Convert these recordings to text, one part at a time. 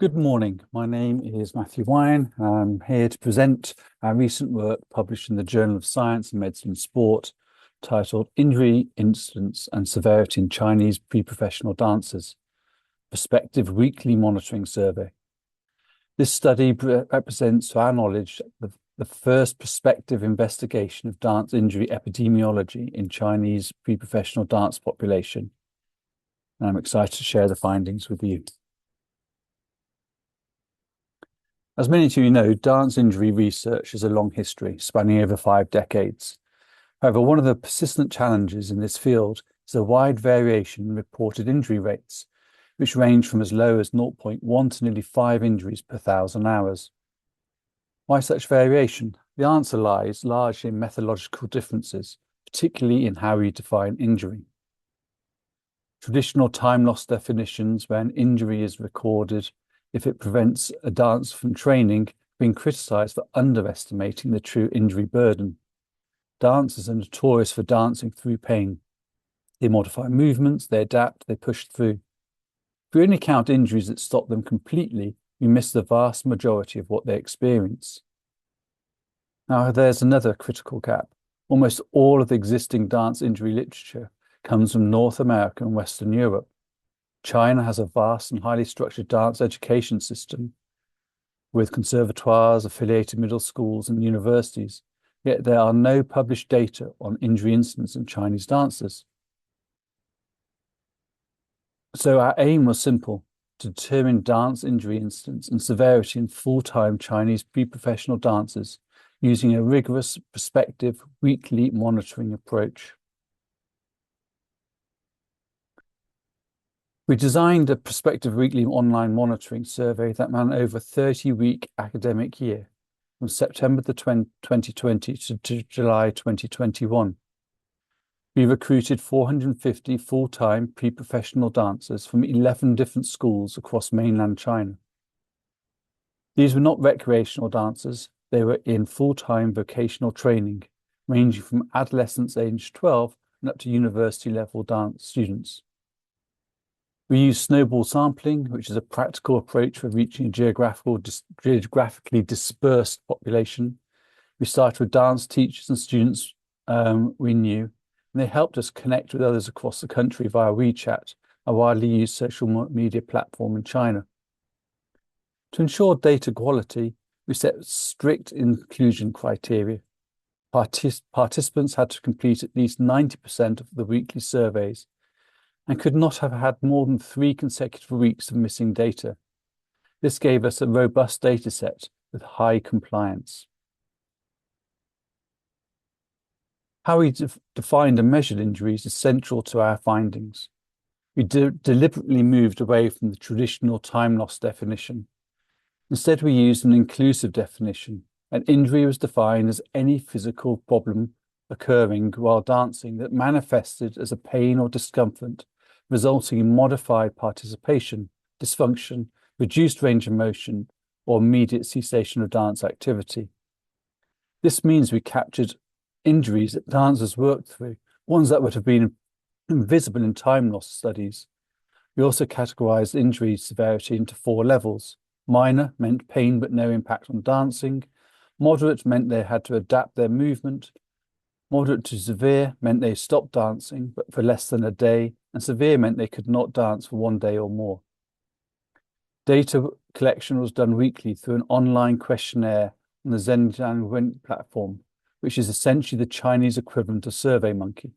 Good morning. My name is Matthew Wine. I'm here to present our recent work published in the Journal of Science and Medicine and Sport, titled Injury, Incidence and Severity in Chinese Pre-Professional Dancers, Prospective Weekly Monitoring Survey. This study represents, to our knowledge, the first prospective investigation of dance injury epidemiology in Chinese pre-professional dance population. And I'm excited to share the findings with you. As many of you know, dance injury research has a long history, spanning over 5 decades. However, one of the persistent challenges in this field is a wide variation in reported injury rates, which range from as low as 0.1 to nearly 5 injuries per 1,000 hours. Why such variation? The answer lies largely in methodological differences, particularly in how we define injury. Traditional time loss definitions, where an injury is recorded if it prevents a dancer from training, being criticised for underestimating the true injury burden. Dancers are notorious for dancing through pain. They modify movements, they adapt, they push through. If we only count injuries that stop them completely, we miss the vast majority of what they experience. Now, there's another critical gap. Almost all of the existing dance injury literature comes from North America and Western Europe. China has a vast and highly structured dance education system with conservatoires, affiliated middle schools and universities, yet there are no published data on injury incidence in Chinese dancers. So our aim was simple: to determine dance injury incidence and severity in full-time Chinese pre-professional dancers using a rigorous prospective weekly monitoring approach. We designed a prospective weekly online monitoring survey that ran over a 30-week academic year, from September 2020 to July 2021. We recruited 450 full-time pre-professional dancers from 11 different schools across mainland China. These were not recreational dancers, they were in full-time vocational training, ranging from adolescents aged 12 and up to university-level dance students. We use snowball sampling, which is a practical approach for reaching a geographically dispersed population. We started with dance teachers and students we knew, and they helped us connect with others across the country via WeChat, a widely used social media platform in China. To ensure data quality, we set strict inclusion criteria. Participants had to complete at least 90% of the weekly surveys and could not have had more than 3 consecutive weeks of missing data. This gave us a robust data set with high compliance. How we defined and measured injuries is central to our findings. We deliberately moved away from the traditional time loss definition. Instead, we used an inclusive definition. An injury was defined as any physical problem occurring while dancing that manifested as a pain or discomfort, resulting in modified participation, dysfunction, reduced range of motion, or immediate cessation of dance activity. This means we captured injuries that dancers worked through, ones that would have been invisible in time loss studies. We also categorized injury severity into 4 levels. Minor meant pain but no impact on dancing. Moderate meant they had to adapt their movement. Moderate to severe meant they stopped dancing, but for less than a day, and severe meant they could not dance for 1 day or more. Data collection was done weekly through an online questionnaire on the Zhenjiang platform, which is essentially the Chinese equivalent of SurveyMonkey.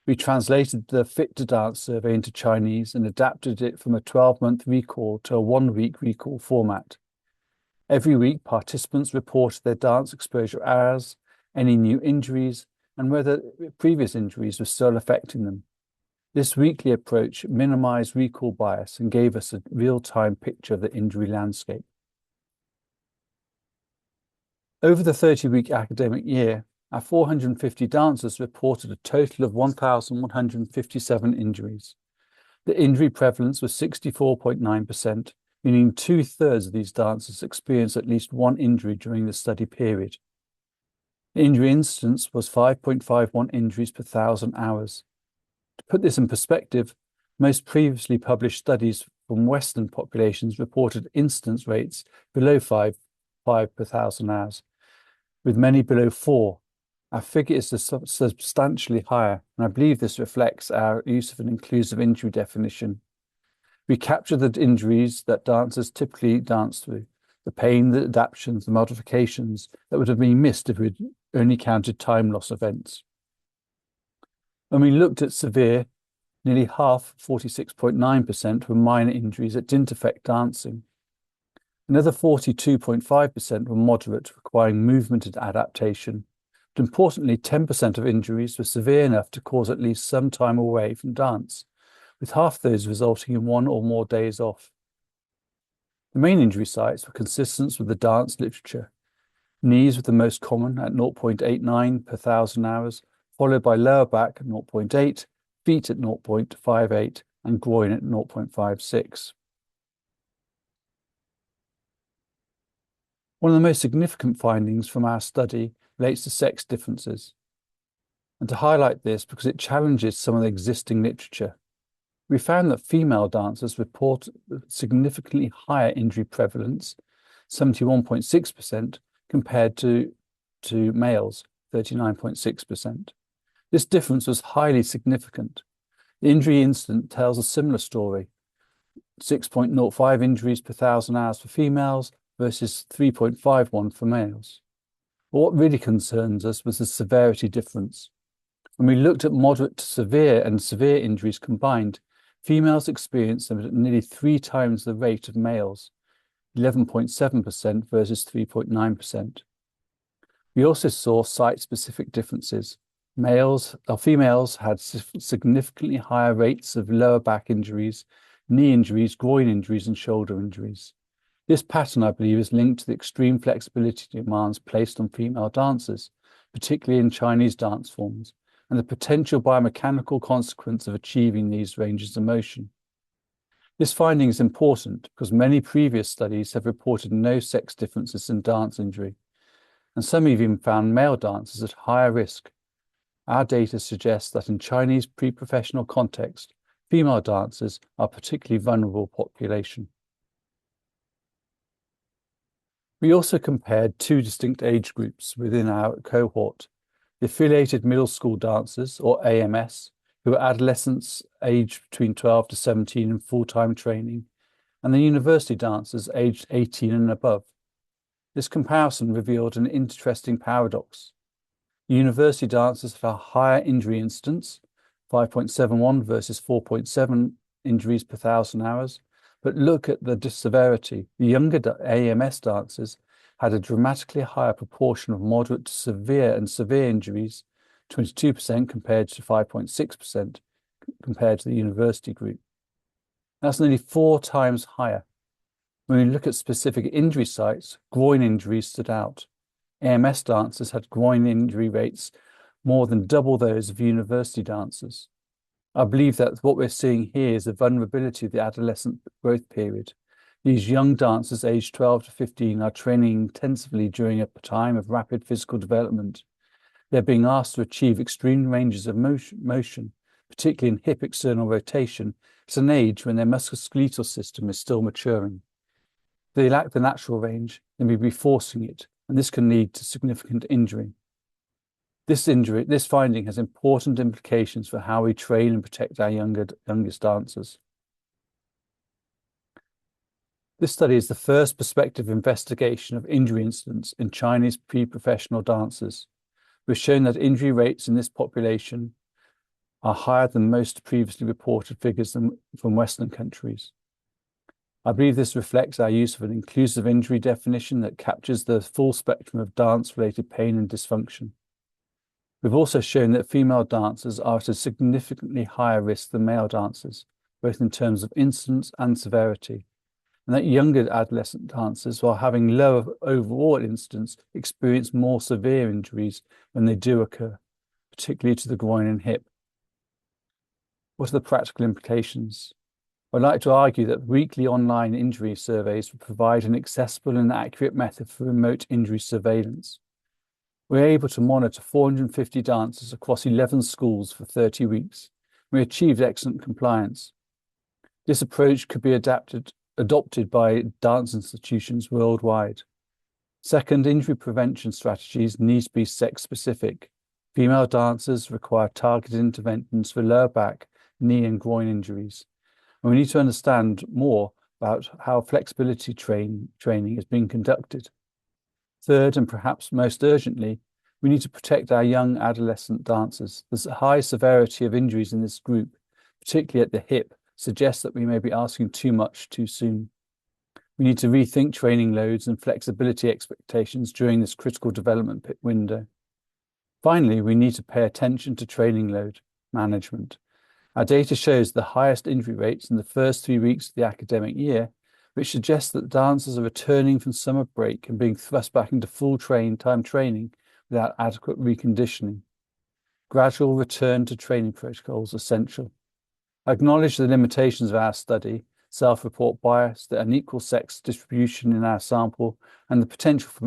We translated the Fit to Dance survey into Chinese and adapted it from a 12-month recall to a 1-week recall format. Every week, participants reported their dance exposure hours, any new injuries, and whether previous injuries were still affecting them. This weekly approach minimized recall bias and gave us a real-time picture of the injury landscape. Over the 30-week academic year, our 450 dancers reported a total of 1,157 injuries. The injury prevalence was 64.9%, meaning 2/3 of these dancers experienced at least 1 injury during the study period. The injury incidence was 5.51 injuries per 1,000 hours. To put this in perspective, most previously published studies from Western populations reported incidence rates below 5 per 1,000 hours, with many below 4. Our figure is substantially higher, and I believe this reflects our use of an inclusive injury definition. We capture the injuries that dancers typically dance through, the pain, the adaptations, the modifications that would have been missed if we'd only counted time loss events. When we looked at severe, nearly half, 46.9%, were minor injuries that didn't affect dancing. Another 42.5% were moderate, requiring movement and adaptation. But importantly, 10% of injuries were severe enough to cause at least some time away from dance, with half those resulting in 1 or more days off. The main injury sites were consistent with the dance literature. Knees were the most common at 0.89 per 1,000 hours, followed by lower back at 0.8, feet at 0.58, and groin at 0.56. One of the most significant findings from our study relates to sex differences. And to highlight this, because it challenges some of the existing literature, we found that female dancers report significantly higher injury prevalence, 71.6%, compared to males, 39.6%. This difference was highly significant. The injury incident tells a similar story, 6.05 injuries per 1,000 hours for females versus 3.51 for males. But what really concerns us was the severity difference. When we looked at moderate to severe and severe injuries combined, females experienced them at nearly 3 times the rate of males, 11.7% versus 3.9%. We also saw site-specific differences. Females had significantly higher rates of lower back injuries, knee injuries, groin injuries, and shoulder injuries. This pattern, I believe, is linked to the extreme flexibility demands placed on female dancers, particularly in Chinese dance forms, and the potential biomechanical consequence of achieving these ranges of motion. This finding is important because many previous studies have reported no sex differences in dance injury, and some even found male dancers at higher risk. Our data suggests that in Chinese pre-professional context, female dancers are a particularly vulnerable population. We also compared 2 distinct age groups within our cohort: the affiliated middle school dancers, or AMS, who are adolescents aged between 12 to 17 in full-time training, and the university dancers aged 18 and above. This comparison revealed an interesting paradox. University dancers had a higher injury incidence, 5.71 versus 4.7 injuries per 1,000 hours, but look at the severity. The younger AMS dancers had a dramatically higher proportion of moderate to severe and severe injuries, 22% compared to 5.6% compared to the university group. That's nearly 4 times higher. When we look at specific injury sites, groin injuries stood out. AMS dancers had groin injury rates more than double those of university dancers. I believe that what we're seeing here is the vulnerability of the adolescent growth period. These young dancers aged 12 to 15 are training intensively during a time of rapid physical development. They're being asked to achieve extreme ranges of motion, particularly in hip external rotation, at an age when their musculoskeletal system is still maturing. If they lack the natural range, then we'll be forcing it, and this can lead to significant injury. This finding has important implications for how we train and protect our youngest dancers. This study is the first prospective investigation of injury incidents in Chinese pre-professional dancers. We've shown that injury rates in this population are higher than most previously reported figures from Western countries. I believe this reflects our use of an inclusive injury definition that captures the full spectrum of dance-related pain and dysfunction. We've also shown that female dancers are at a significantly higher risk than male dancers, both in terms of incidence and severity, and that younger adolescent dancers, while having lower overall incidence, experience more severe injuries when they do occur, particularly to the groin and hip. What are the practical implications? I'd like to argue that weekly online injury surveys would provide an accessible and accurate method for remote injury surveillance. We're able to monitor 450 dancers across 11 schools for 30 weeks. We achieved excellent compliance. This approach could be adopted by dance institutions worldwide. Second, injury prevention strategies need to be sex-specific. Female dancers require targeted interventions for lower back, knee, and groin injuries. And we need to understand more about how flexibility training is being conducted. Third, and perhaps most urgently, we need to protect our young adolescent dancers. There's a high severity of injuries in this group, particularly at the hip, suggests that we may be asking too much too soon. We need to rethink training loads and flexibility expectations during this critical development window. Finally, we need to pay attention to training load management. Our data shows the highest injury rates in the first 3 weeks of the academic year, which suggests that dancers are returning from summer break and being thrust back into full time training without adequate reconditioning. Gradual return to training protocols essential. I acknowledge the limitations of our study, self-report bias, the unequal sex distribution in our sample, and the potential for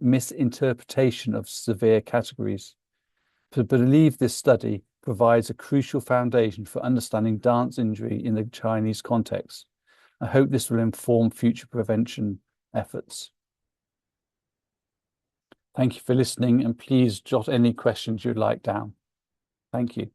misinterpretation of severe categories. But believe this study provides a crucial foundation for understanding dance injury in the Chinese context. I hope this will inform future prevention efforts. Thank you for listening, and please jot any questions you'd like down. Thank you.